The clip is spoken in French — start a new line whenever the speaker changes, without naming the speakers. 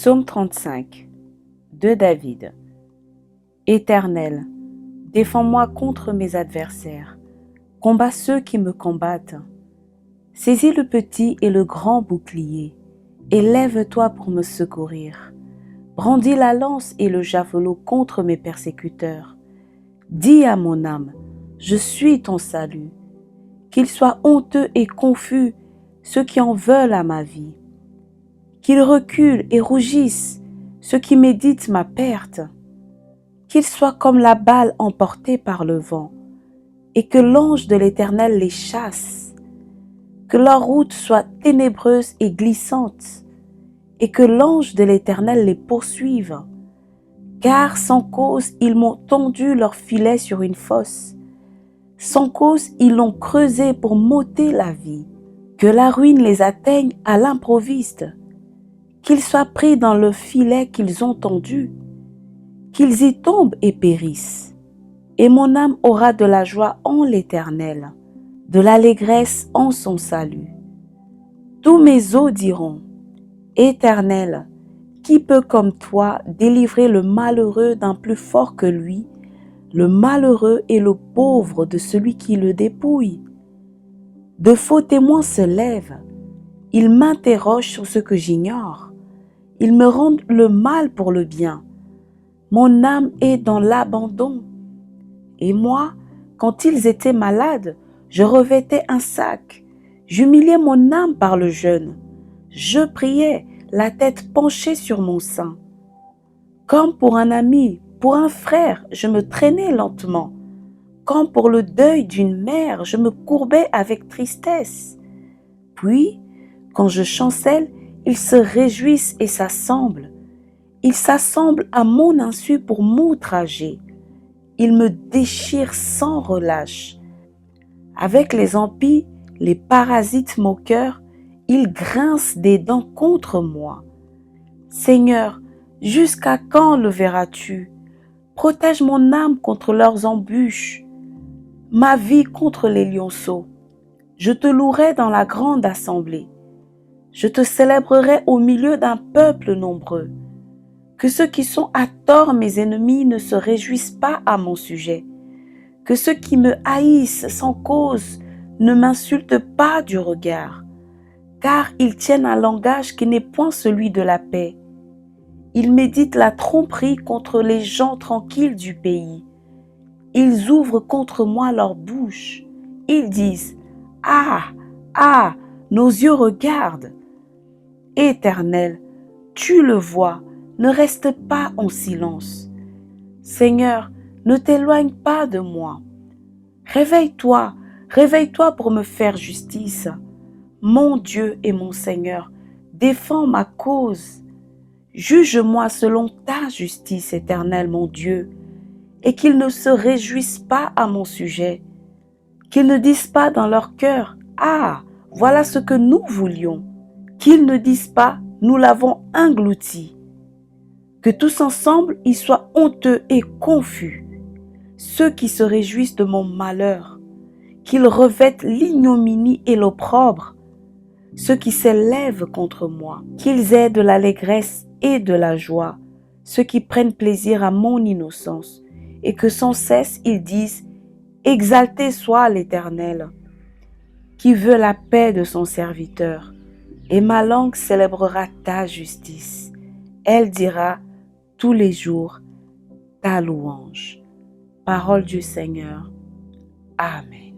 Psaume 35 de David. Éternel, défends-moi contre mes adversaires, combats ceux qui me combattent. Saisis le petit et le grand bouclier, et lève-toi pour me secourir. Brandis la lance et le javelot contre mes persécuteurs. Dis à mon âme, je suis ton salut. Qu'ils soient honteux et confus ceux qui en veulent à ma vie. Qu'ils reculent et rougissent ceux qui méditent ma perte. Qu'ils soient comme la balle emportée par le vent, et que l'ange de l'Éternel les chasse. Que leur route soit ténébreuse et glissante, et que l'ange de l'Éternel les poursuive. Car sans cause ils m'ont tendu leur filet sur une fosse. Sans cause ils l'ont creusé pour m'ôter la vie. Que la ruine les atteigne à l'improviste. Qu'ils soient pris dans le filet qu'ils ont tendu. Qu'ils y tombent et périssent. Et mon âme aura de la joie en l'Éternel, de l'allégresse en son salut. Tous mes os diront, Éternel, qui peut comme toi délivrer le malheureux d'un plus fort que lui, le malheureux et le pauvre de celui qui le dépouille? De faux témoins se lèvent, ils m'interrogent sur ce que j'ignore, ils me rendent le mal pour le bien. Mon âme est dans l'abandon. Et moi, quand ils étaient malades, je revêtais un sac, j'humiliais mon âme par le jeûne. Je priais, la tête penchée sur mon sein. Comme pour un ami, pour un frère, je me traînais lentement. Comme pour le deuil d'une mère, je me courbais avec tristesse. Puis, quand je chancelle, ils se réjouissent et s'assemblent. Ils s'assemblent à mon insu pour m'outrager. Ils me déchirent sans relâche. Avec les impies, les parasites moqueurs, ils grincent des dents contre moi. Seigneur, jusqu'à quand le verras-tu? Protège mon âme contre leurs embûches, ma vie contre les lionceaux. Je te louerai dans la grande assemblée. Je te célébrerai au milieu d'un peuple nombreux. Que ceux qui sont à tort mes ennemis ne se réjouissent pas à mon sujet. Que ceux qui me haïssent sans cause ne m'insultent pas du regard, car ils tiennent un langage qui n'est point celui de la paix. Ils méditent la tromperie contre les gens tranquilles du pays. Ils ouvrent contre moi leur bouche. Ils disent, « Ah, ah, nos yeux regardent. » Éternel, tu le vois, ne reste pas en silence. Seigneur, ne t'éloigne pas de moi. Réveille-toi, réveille-toi pour me faire justice. Mon Dieu et mon Seigneur, défends ma cause. Juge-moi selon ta justice, Éternel, mon Dieu, et qu'ils ne se réjouissent pas à mon sujet, qu'ils ne disent pas dans leur cœur, « Ah, voilà ce que nous voulions », qu'ils ne disent pas, « Nous l'avons englouti ». Que tous ensemble ils soient honteux et confus, ceux qui se réjouissent de mon malheur, qu'ils revêtent l'ignominie et l'opprobre, ceux qui s'élèvent contre moi, qu'ils aient de l'allégresse et de la joie, ceux qui prennent plaisir à mon innocence, et que sans cesse ils disent « Exalté soit l'Éternel », qui veut la paix de son serviteur, et ma langue célébrera ta justice. Elle dira tous les jours ta louange. Parole du Seigneur. Amen.